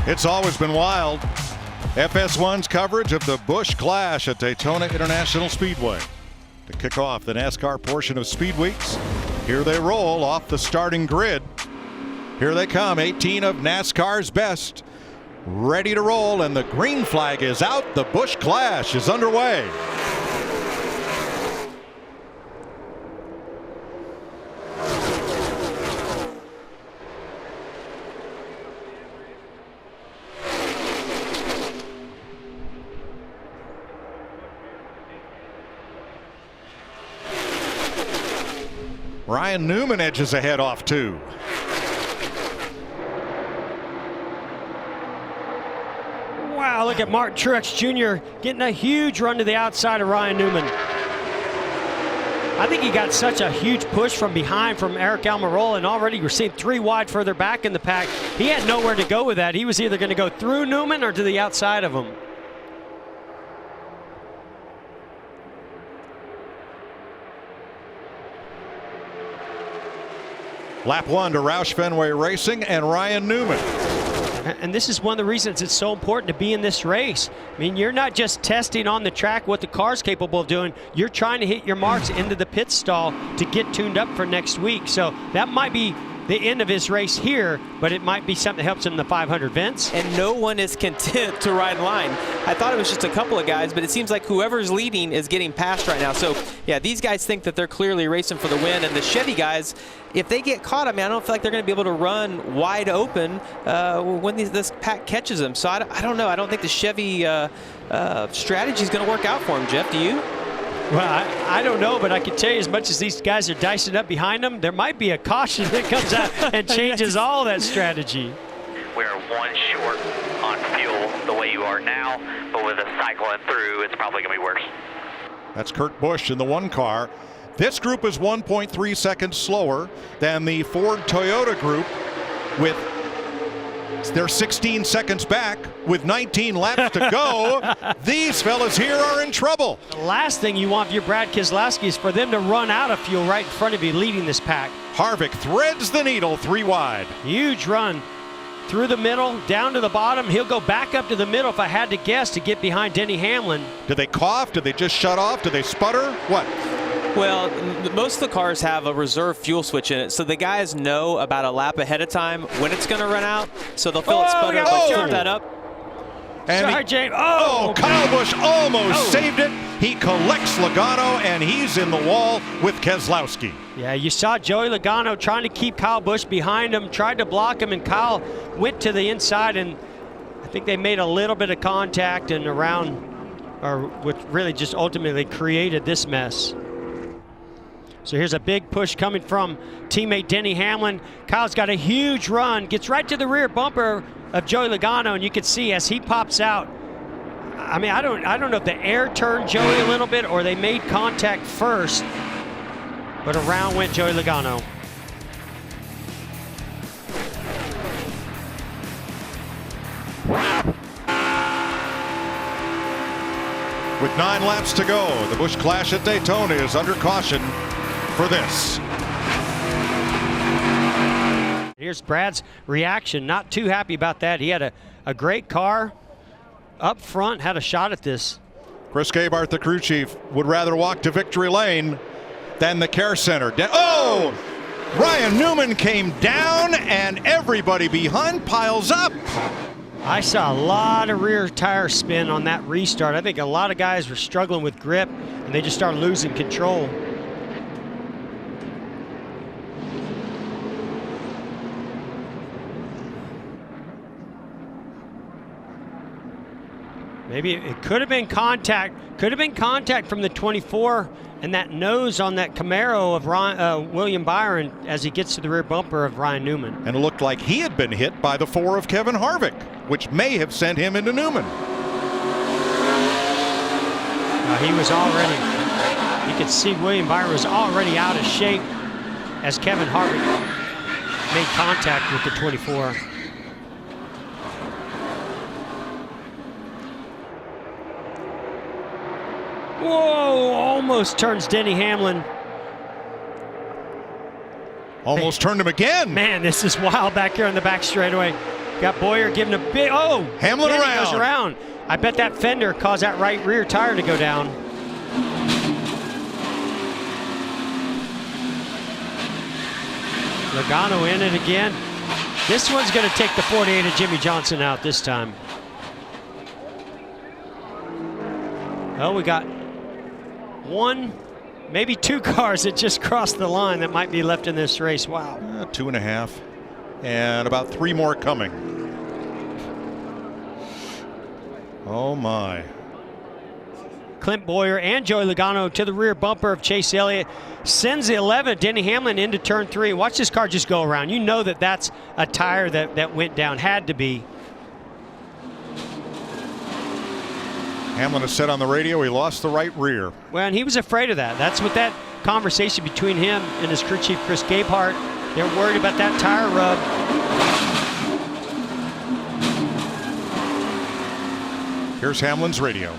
It's always been wild. FS1's coverage of the Busch Clash at Daytona International Speedway. To kick off the NASCAR portion of Speed Weeks, here they roll off the starting grid. Here they come, 18 of NASCAR's best, ready to roll, and the green flag is out. The Busch Clash is underway. Ryan Newman edges ahead off 2. Wow, look at Martin Truex Jr. getting a huge run to the outside of Ryan Newman. I think he got such a huge push from behind from Eric Almirola, and already we're seeing 3 wide further back in the pack. He had nowhere to go with that. He was either going to go through Newman or to the outside of him. Lap 1 to Roush Fenway Racing and Ryan Newman. And this is one of the reasons it's so important to be in this race. I mean, you're not just testing on the track what the car's capable of doing. You're trying to hit your marks into the pit stall to get tuned up for next week. So that might be the end of his race here, but it might be something that helps him in the 500, Vince. And no one is content to ride line. I thought it was just a couple of guys, but it seems like whoever's leading is getting passed right now. So, yeah, these guys think that they're clearly racing for the win, and the Chevy guys, if they get caught, I mean, I don't feel like they're going to be able to run wide open when this pack catches them. So I don't know. I don't think the Chevy strategy is going to work out for them, Jeff. Do you? Well, I don't know, but I can tell you, as much as these guys are dicing up behind them, there might be a caution that comes out and changes all that strategy. We're 1 short on fuel the way you are now, but with a cycling through, it's probably going to be worse. That's Kurt Busch in the 1 car. This group is 1.3 seconds slower than the Ford Toyota group, with they're 16 seconds back with 19 laps to go. These fellas here are in trouble. The last thing you want for your Brad Keselowski is for them to run out of fuel right in front of you leading this pack. Harvick threads the needle 3 wide. Huge run through the middle, down to the bottom. He'll go back up to the middle, if I had to guess, to get behind Denny Hamlin. Did they cough? Did they just shut off? Did they sputter? What? Well, most of the cars have a reserve fuel switch in it, so the guys know about a lap ahead of time when it's going to run out, so they'll feel it sputter, but turn that up. And sorry, James. Kyle Busch almost saved it. He collects Logano, and he's in the wall with Keselowski. Yeah, you saw Joey Logano trying to keep Kyle Busch behind him, tried to block him, and Kyle went to the inside, and I think they made a little bit of contact and around, or which really just ultimately created this mess. So here's a big push coming from teammate Denny Hamlin. Kyle's got a huge run, gets right to the rear bumper of Joey Logano, and you can see as he pops out. I mean, I don't know if the air turned Joey a little bit or they made contact first, but around went Joey Logano. With 9 laps to go, the Busch Clash at Daytona is under caution for this. Here's Brad's reaction. Not too happy about that. He had a great car up front, had a shot at this. Chris Gabart, the crew chief, would rather walk to victory lane than the care center. Ryan Newman came down, and everybody behind piles up. I saw a lot of rear tire spin on that restart. I think a lot of guys were struggling with grip, and they just started losing control. Maybe it could have been contact. Could have been contact from the 24 and that nose on that Camaro of William Byron as he gets to the rear bumper of Ryan Newman. And it looked like he had been hit by the 4 of Kevin Harvick, which may have sent him into Newman. He was already, you could see William Byron was already out of shape as Kevin Harvick made contact with the 24. Whoa, almost turns Denny Hamlin. Almost turned him again. Man, this is wild back here on the back straightaway. Got Boyer giving a big, oh! Hamlin Denny around. goes around. I bet that fender caused that right rear tire to go down. Logano in it again. This one's going to take the 48 of Jimmy Johnson out this time. Well, we got one, maybe two cars that just crossed the line that might be left in this race. Wow. 2.5. And about 3 more coming. Oh my. Clint Boyer and Joey Logano to the rear bumper of Chase Elliott. Sends the 11, Denny Hamlin, into turn 3. Watch this car just go around. You know that that's a tire that went down. Had to be. Hamlin has said on the radio he lost the right rear. Well, and he was afraid of that. That's what that conversation between him and his crew chief, Chris Gabehart. They're worried about that tire rub. Here's Hamlin's radio.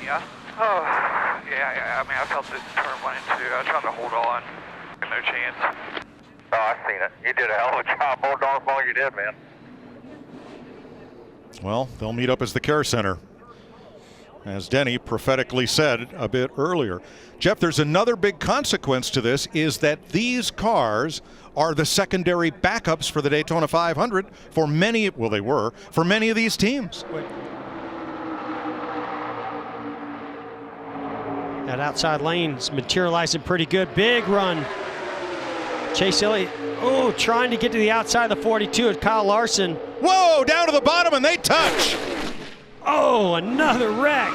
Yeah. Oh, yeah. I mean, I felt this turn 1 and 2. I was trying to hold on. No chance. Oh, I seen it. You did a hell of a job. More darn ball you did, man. Well, they'll meet up as the care center, as Denny prophetically said a bit earlier. Jeff, there's another big consequence to this, is that these cars are the secondary backups for the Daytona 500 for many, well, they were, for many of these teams. That outside lane's materializing pretty good. Big run. Chase Elliott, oh, trying to get to the outside of the 42 at Kyle Larson. Whoa, down to the bottom and they touch. Oh, another wreck.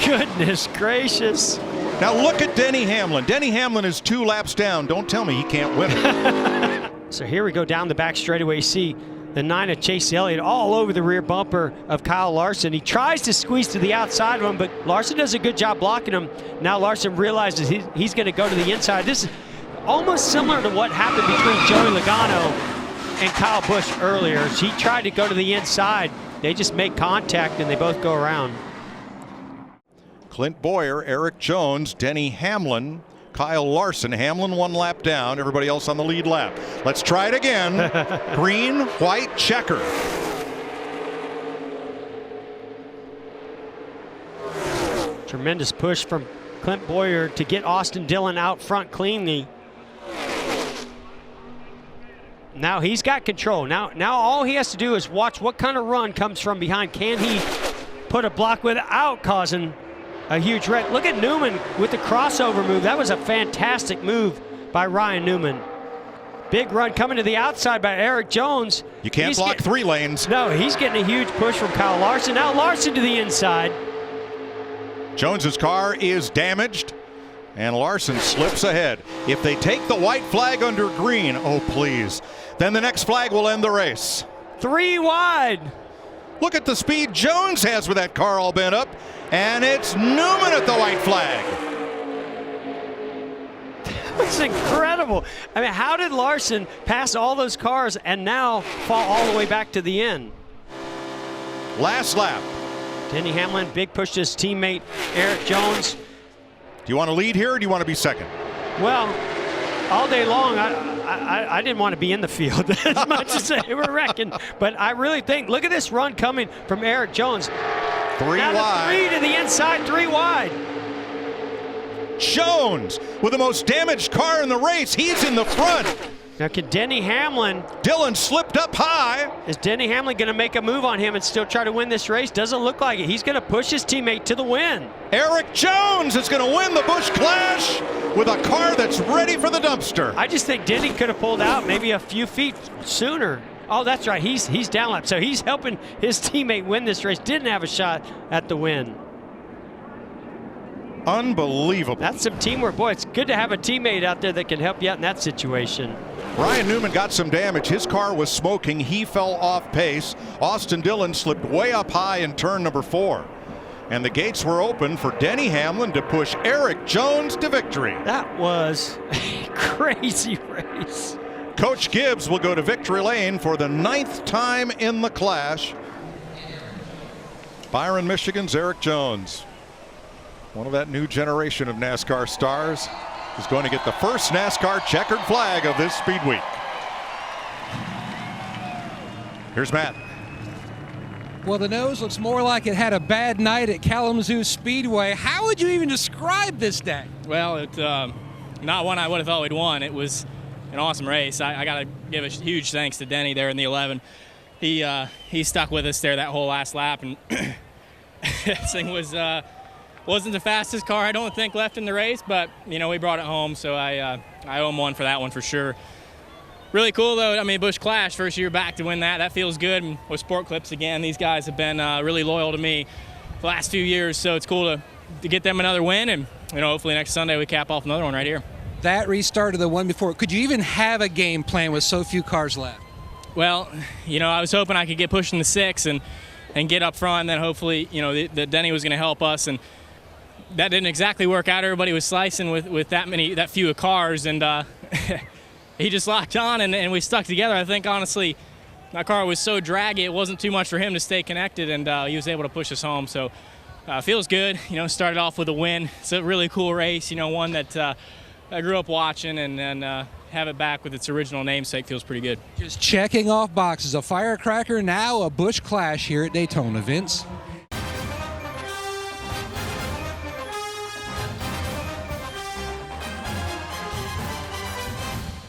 Goodness gracious. Now look at Denny Hamlin. Denny Hamlin is 2 laps down. Don't tell me he can't win it. So here we go down the back straightaway. You see the 9 of Chase Elliott all over the rear bumper of Kyle Larson. He tries to squeeze to the outside of him, but Larson does a good job blocking him. Now Larson realizes he's going to go to the inside. This is almost similar to what happened between Joey Logano and Kyle Busch earlier. He tried to go to the inside. They just make contact and they both go around. Clint Boyer, Eric Jones, Denny Hamlin, Kyle Larson. Hamlin 1 lap down, everybody else on the lead lap. Let's try it again. Green, white, checker. Tremendous push from Clint Boyer to get Austin Dillon out front cleanly. Now he's got control. Now all he has to do is watch what kind of run comes from behind. Can he put a block without causing a huge wreck? Look at Newman with the crossover move. That was a fantastic move by Ryan Newman. Big run coming to the outside by Eric Jones. You can't block 3 lanes. No, he's getting a huge push from Kyle Larson. Now Larson to the inside. Jones's car is damaged, and Larson slips ahead. If they take the white flag under green, oh please, then the next flag will end the race. 3 wide. Look at the speed Jones has with that car all bent up, and it's Newman at the white flag. That's incredible. I mean, how did Larson pass all those cars and now fall all the way back to the end? Last lap. Denny Hamlin, big push to his teammate Eric Jones. Do you want to lead here or do you want to be second? Well, all day long, I didn't want to be in the field as much as they were wrecking. But I really think, look at this run coming from Eric Jones. 3 now wide. 3 to the inside, 3 wide. Jones with the most damaged car in the race. He's in the front. Now can Denny Hamlin, Dillon slipped up high. is Denny Hamlin going to make a move on him and still try to win this race? Doesn't look like it. He's going to push his teammate to the win. Eric Jones is going to win the Busch Clash with a car that's ready for the dumpster. I just think Denny could have pulled out maybe a few feet sooner. Oh, that's right. He's down lap. So he's helping his teammate win this race. Didn't have a shot at the win. Unbelievable. That's some teamwork. Boy, it's good to have a teammate out there that can help you out in that situation. Ryan Newman got some damage. His car was smoking. He fell off pace. Austin Dillon slipped way up high in turn number 4. And the gates were open for Denny Hamlin to push Eric Jones to victory. That was a crazy race. Coach Gibbs will go to victory lane for the 9th time in the Clash. Byron, Michigan's Eric Jones. One of that new generation of NASCAR stars. is going to get the first NASCAR checkered flag of this speed week. Here's Matt. Well, the nose looks more like it had a bad night at Kalamazoo Speedway. How would you even describe this day? Well, it's not one I would have thought we'd won. It was an awesome race. I got to give a huge thanks to Denny there in the 11. He stuck with us there that whole last lap, and this thing wasn't the fastest car I don't think left in the race, but we brought it home, so I owe him one for that one for sure. Really cool though. I mean, Busch Clash, first year back to win that. That feels good. And with Sport Clips again, these guys have been really loyal to me the last few years, so it's cool to get them another win, and hopefully next Sunday we cap off another one right here. That restart of the one before, could you even have a game plan with so few cars left? Well, I was hoping I could get pushing the 6 and get up front, and then hopefully, the Denny was going to help us, and that didn't exactly work out. Everybody was slicing with that few cars, and he just locked on, and we stuck together. I think, honestly, my car was so draggy, it wasn't too much for him to stay connected, and he was able to push us home. So feels good. Started off with a win. It's a really cool race, one that I grew up watching, and then have it back with its original namesake feels pretty good. Just checking off boxes. A firecracker, now a Busch Clash here at Daytona, Vince.